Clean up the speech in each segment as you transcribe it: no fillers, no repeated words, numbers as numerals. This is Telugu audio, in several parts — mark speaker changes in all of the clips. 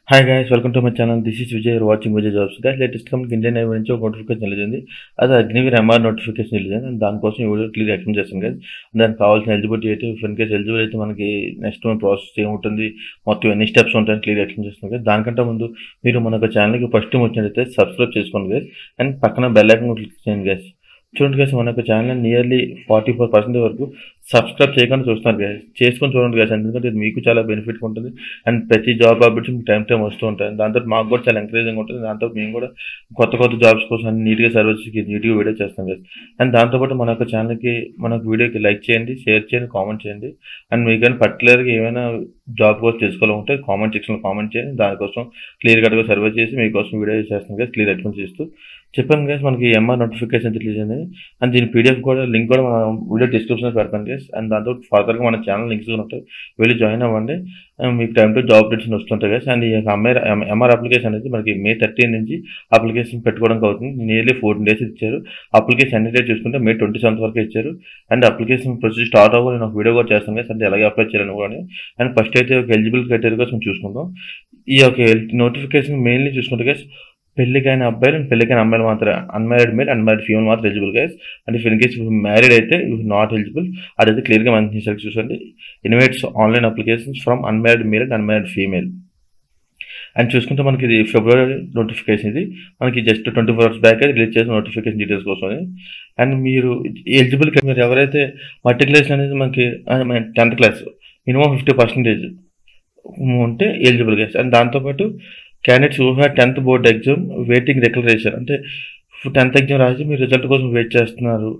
Speaker 1: Hi guys, welcome to my channel. This is Vijay. You're watching Vijay Jobs. Guys, latest come Indian Navy నుంచి ఒక నోటిఫికేషన్ వెళ్ళింది. అది అగ్నివీర్ ఎంఆర్ నోటిఫికేషన్ వెళ్ళింది. అండ్ దానికోసం ఈ వీడియో క్లియర్ ఎక్స్ప్లెయిన్ చేస్తాను గైస్. దానికి కావాల్సిన ఎలిజిబిలిటీ అయితే ఇన్ కేస్ ఎలిజిబుల్ అయితే మనకి నెక్స్ట్ ప్రాసెస్ ఏముంటుంది, మొత్తం ఎన్ని స్టెప్స్ ఉంటాయని క్లియర్ ఎక్స్ప్లెయిన్ చేస్తాను గైస్. దానికంటే ముందు మీరు మన ఛానల్కి ఫస్ట్ టైం వచ్చినట్లయితే సబ్స్క్రైబ్ చేసుకోండి గైస్. అండ్ పక్కన బెల్ ఐకాన్ క్లిక్ చేయండి గైస్. చూడండి గైస్, మన ఛానల్ నియర్లీ 44% వరకు సబ్స్క్రైబ్ చేయకుండా చూస్తున్నారు గైస్. చేసుకొని చూడండి గైస్, ఎందుకంటే ఇది మీకు చాలా బెనిఫిట్ ఉంటుంది. అండ్ ప్రతి జాబ్ అప్డేట్స్ మీకు టైం వస్తూ ఉంటాయి. దాంతో మాకు కూడా చాలా ఎంకరేజింగ్ ఉంటుంది. దాంతో మేము కూడా కొత్త జాబ్స్ కోసం నీట్గా సర్వీస్కి నీట్గా వీడియో చేస్తాం గైస్. అండ్ దాంతోపాటు మన ఛానల్కి వీడియోకి లైక్ చేయండి, షేర్ చేయండి, కామెంట్ చేయండి. అండ్ మీకు కానీ పర్టికులర్గా ఏమైనా జాబ్ కోసం తెలుసుకోవాలంటే కామెంట్ సెక్షన్లో కామెంట్ చేయండి. దానికోసం క్లియర్ కట్గా సర్వే చేసి మీకోసం వీడియో చేస్తాం గైస్. క్లియర్ ఎక్స్ప్లెయిన్ చేస్తూ చెప్పాను గైస్, మనకి ఎంఆర్ నోటిఫికేషన్ రిలీజ్ అయింది. అండ్ దీని పీడిఎఫ్ కూడా లింక్ కూడా మన వీడియో డిస్క్రిప్షన్లో పెడతాను గైస్. అండ్ దాంతో ఫర్దర్గా మన ఛానల్ లింక్స్ ఉంటాయి, వెళ్ళి జాయిన్ అవ్వండి. మీకు టైం టు జాబ్ అప్డేట్స్ వస్తుంటాయి గైస్. అండ్ ఈ ఎంఆర్ అప్లికేషన్ అనేది మనకి May 13 నుంచి అప్లికేషన్ పెట్టుకోవడానికి అవుతుంది. నియర్లీ 14 days ఇచ్చారు. అప్లికేషన్ ఎన్ని డేట్ చూసుకుంటే May 27 వరకు ఇచ్చారు. అండ్ అప్లికేషన్ ప్రొసీజర్ స్టార్ట్ అవ్వాలి, నేను ఒక వీడియో కూడా చేస్తాను గైస్. అంటే ఎలాగే అప్లై చేయాలని కూడా. అండ్ ఫస్ట్ అయితే ఒక ఎలిజిబుల్ క్రైటీరియా కోసం చూసుకుందాం. ఈ యొక్క నోటిఫికేషన్ మెయిన్లీ చూసుకుంటే గైస్, పెళ్ళికైన అబ్బాయిలు అండ్ పెళ్ళికైన అమ్మాయిలు మాత్రం, అన్మ్యారీడ్ మేల్ అన్మ్యారీడ్ ఫీమేల్ మాత్రం eligible guys. And if in case married అయితే యూ నాట్ ఎలిజిబుల్. అదైతే క్లియర్గా మనకి చూసండి. Invites online applications from unmarried male and unmarried female. And చూసుకుంటే మనకి ఇది February నోటిఫికేషన్. ఇది మనకి జస్ట్ 24 hours బ్యాక్ రిలీజ్ చేసిన నోటిఫికేషన్ డీటెయిల్స్ కోసం. అండ్ మీరు ఎలిజిబుల్ మీరు ఎవరైతే మట్రికులేషన్ అనేది మనకి 10th class మినిమం 50% ఉంటే ఎలిజిబుల్ గైస్. అండ్ దాంతోపాటు candidates who had 10th board exam waiting declaration, అంటే 10th ఎగ్జామ్ రాసి మీరు రిజల్ట్ కోసం వెయిట్ చేస్తున్నారు.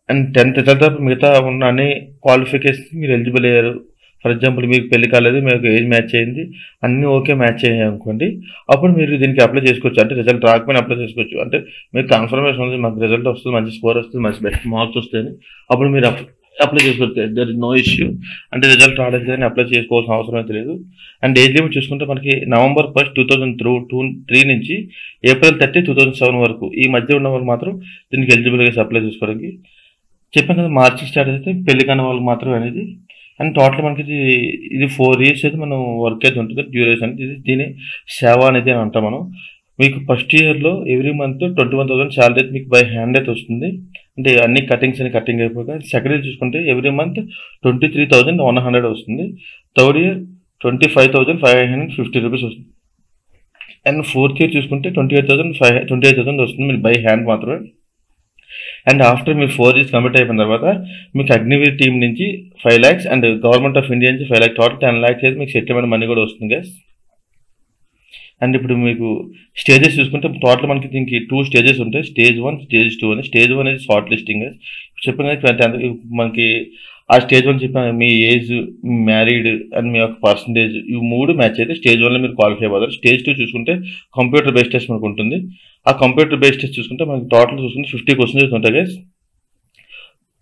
Speaker 1: అండ్ 10th రిజల్ట్ మిగతా ఉన్న అన్ని క్వాలిఫికేషన్స్ మీరు ఎలిజిబుల్ అయ్యారు. ఫర్ ఎగ్జాంపుల్ మీకు పెళ్లి కాలేదు, మీకు ఏజ్ మ్యాచ్ అయింది, అన్నీ ఓకే మ్యాచ్ అయ్యాయి అనుకోండి, అప్పుడు మీరు దీనికి అప్లై చేసుకోవచ్చు. అంటే రిజల్ట్ రాకపోయినా అప్లై చేసుకోవచ్చు. అంటే మీకు కన్ఫర్మేషన్ ఉంది, మాకు రిజల్ట్ వస్తుంది, మంచి స్కోర్ వస్తుంది, మంచి బెస్ట్ మార్క్స్ వస్తాయని అప్పుడు మీరు అప్లై చేసుకోవచ్చు. There is no issue. అంటే రిజల్ట్ రావడానికి అప్లై చేసుకోవాల్సిన అవసరం అయితే లేదు. అండ్ ఏజ్ లిమిట్ చూసుకుంటే మనకి November 1, 2003 నుంచి April 30, 2007 వరకు ఈ మధ్య ఉన్న వాళ్ళు మాత్రం దీనికి ఎలిజిబుల్గా అప్లై చేసుకోవడానికి చెప్పాను కదా. మార్చి స్టార్ట్ అయితే పెళ్లి కాని వాళ్ళు మాత్రం అనేది. అండ్ టోటల్ మనకి ఇది 4 years అయితే మనం వర్క్ అయితే ఉంటుంది డ్యూరేషన్. దీని సేవ అనేది అని అంటాం మనం. మీకు ఫస్ట్ ఇయర్లో ఎవ్రీ మంత్ 21,000 శాలరీ అయితే మీకు బై హ్యాండ్ అయితే వస్తుంది. అంటే అన్ని కటింగ్స్ అని కటింగ్ అయిపోగా. సెకండ్ ఇయర్ చూసుకుంటే ఎవ్రీ మంత్ 23,100 వస్తుంది. థర్డ్ ఇయర్ 25,550 రూపీస్ వస్తుంది. అండ్ ఫోర్త్ ఇయర్ చూసుకుంటే 28,000 వస్తుంది మీరు బై హ్యాండ్ మాత్రమే. అండ్ ఆఫ్టర్ మీరు 4 years కంప్లీట్ అయిపోయిన తర్వాత మీకు అగ్నివీర్ టీం నుంచి 5 lakhs and government of India నుంచి 5 lakhs, టోటల్ 10 lakhs అయితే మీకు సెటిల్మెంట్ మనీ కూడా వస్తుంది గైస్. అండ్ ఇప్పుడు మీకు స్టేజెస్ చూసుకుంటే టోటల్ మనకి దీనికి 2 stages ఉంటాయి, Stage 1, Stage 2 అని. Stage 1 అనేది షార్ట్ లిస్టింగ్ చెప్పాను. మనకి ఆ Stage 1 చెప్పాను, మీ ఏజ్, మ్యారీడ్ అండ్ మీ యొక్క పర్సంటేజ్, ఈ 3 మ్యాచ్ అయితే Stage 1లో మీరు క్వాలిఫై అవుతారు. Stage 2 చూసుకుంటే కంప్యూటర్ బేస్డ్ టెస్ట్ మనకు ఉంటుంది. ఆ కంప్యూటర్ బేస్డ్ టెస్ట్ చూసుకుంటే మనకి టోటల్ చూసుకుంటే 50 questions ఉంటాయి guys.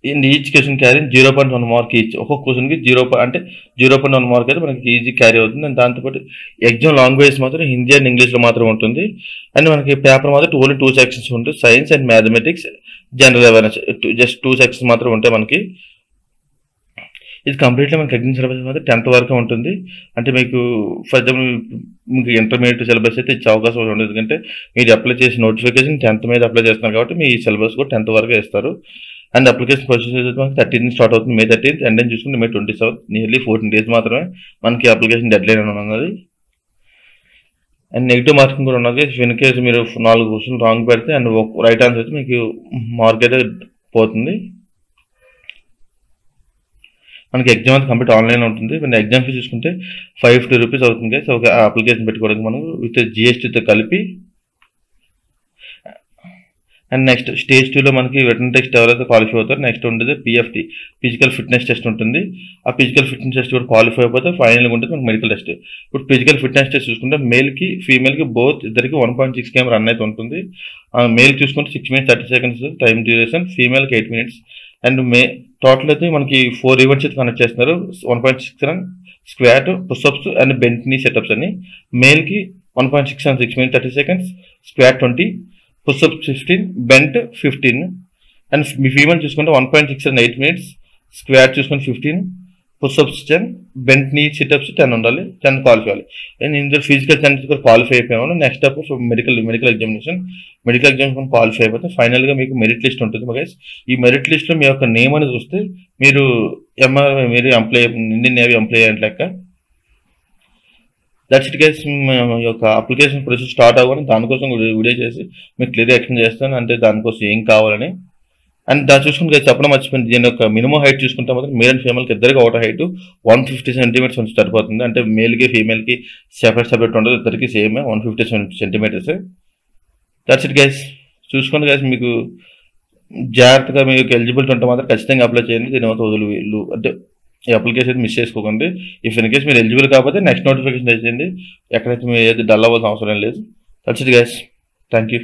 Speaker 1: In each question carry 0.1 mark each. ఒక్కొక్క క్వశ్చన్కి 0.1 mark అయితే మనకి ఈజీ క్యారీ అవుతుంది. అండ్ దాంతోపాటు ఎగ్జామ్ లాంగ్వేజ్ మాత్రం హిందీ అండ్ ఇంగ్లీష్లో మాత్రం ఉంటుంది. అండ్ మనకి పేపర్ మాత్రం ఓన్లీ 2 sections ఉంటాయి, science and mathematics, general awareness. Just 2 sections మాత్రం ఉంటాయి మనకి. ఇది కంప్లీట్లీ మనకి ఎగ్జామ్ సిలబస్ మాత్రం 10th వరకు ఉంటుంది. అంటే మీకు ఫర్ ఎగ్జాంపుల్ మీకు ఇంటర్మీడియట్ సిలబస్ అయితే ఇచ్చే అవకాశం ఉండదు. ఎందుకంటే మీరు అప్లై చేసిన నోటిఫికేషన్ 10th మీద అప్లై చేస్తున్నారు కాబట్టి మీ సిలబస్ కూడా 10th వరకు ఇస్తారు. అండ్ అప్లికేషన్ ప్రొసీజర్ మనకి 13 స్టార్ట్ అవుతుంది, May 13. అండ్ దెన్ చూసుకుంటే May 27. నియర్లీ 14 days మాత్రమే మనకి అప్లికేషన్ డెడ్ లైన్ ఉన్నది. అండ్ నెగిటివ్ మార్కింగ్ కూడా ఉన్నది. ఇన్ కేసు మీరు 4 questions రాంగ్ పెడితే అండ్ రైట్ ఆన్సర్ అయితే మీకు మార్క్ అయితే పోతుంది. మనకి ఎగ్జామ్ అయితే కంప్లీట్ ఆన్లైన్ ఉంటుంది. మన ఎగ్జామ్ ఫీజు చూసుకుంటే 550 రూపీస్ అవుతుంది గైస్. ఒక అప్లికేషన్ పెట్టుకోవడానికి మనం విత్ GSTతో కలిపి. అండ్ నెక్స్ట్ Stage 2లో మనకి రిటన్ టెస్ట్ ఎవరైతే క్వాలిఫై అవుతారో నెక్స్ట్ ఉంటుంది PFT, ఫిజికల్ ఫిట్నెస్ టెస్ట్ ఉంటుంది. ఆ ఫిజికల్ ఫిట్నెస్ టెస్ట్ కూడా క్వాలిఫై అయిపోతే ఫైనల్గా ఉంటుంది మనకి మెడికల్ టెస్ట్. ఇప్పుడు ఫిజికల్ ఫిట్నెస్ టెస్ట్ చూసుకుంటే మేల్కి ఫీమేల్కి బోత్ ఇద్దరికి 1.6 km రన్ అయితే ఉంటుంది. మేల్ చూసుకుంటే 6 minutes 30 seconds టైం డ్యూరేషన్, ఫీమేల్కి 8 minutes. అండ్ టోటల్ అయితే మనకి 4 events అయితే కనెక్ట్ చేస్తున్నారు. 1.6 run, squat, pushups and bent knee situps అని. మేల్కి 1.6 run 6 minutes 30 seconds, squat 20, pushups 15, bent 15. And మీ ఫీమేల్ చూసుకుంటే 1.6 run 8 minutes, స్క్వాట్ చూసుకుంటే 15, పుషప్స్ 10, బెంట్ నీ సిటప్స్ 10 ఉండాలి, 10 క్వాలిఫై అవ్వాలి. అండ్ ఇందులో ఫిజికల్ సెంటర్స్ కూడా క్వాలిఫై అయిపోయాము. Next step medical examination qualify అయిపోతే ఫైనల్గా మీకు మెరిట్ లిస్ట్ ఉంటుంది గైస్. ఈ మెరిట్ లిస్ట్లో మీ యొక్క నేమ్ అని చూస్తే మీరు మీరు ఇండియన్ నేవీ ఎంప్లాయీ అంటే లెక్క. That's it guys. ఈ యొక్క అప్లికేషన్ ప్రొసెస్ స్టార్ట్ అవ్వని దానికోసం వీడియో చేసి మీకు క్లియర్గా ఎక్స్ప్లెయిన్ చేస్తాను, అంటే దానికోసం ఏం కావాలని. అండ్ దాన్ని చూసుకుంటే చెప్పడం మర్చిపోయింది, దీని యొక్క మినిమం హైట్ చూసుకుంటే మాత్రం మేల్ అండ్ ఫీమేల్కి ఇద్దరికి ఒకటి హైట్ 150 సెంటీమీటర్స్ నుంచి సరిపోతుంది. అంటే మేల్కి ఫీమేల్కి సెపరేట్ ఉండదు, ఇద్దరికి same 150 centimetres. That's it guys. చూసుకోండి గైస్, మీకు జాగ్రత్తగా మీకు ఎలిజిబిలిటీ ఉంటే మాత్రం ఖచ్చితంగా అప్లై చేయండి. దీని వీళ్ళు అంటే ఈ అప్లికేషన్ మిస్ చేసుకోకండి. ఇఫ్ ఇన్ కేస్ మీరు ఎలిజిబుల్ కాకపోతే నెక్స్ట్ నోటిఫికేషన్ చేయండి. ఎక్కడైతే మీరు ఏది డల్ అవ్వాల్సిన అవసరం లేదు. That's it guys. Thank you.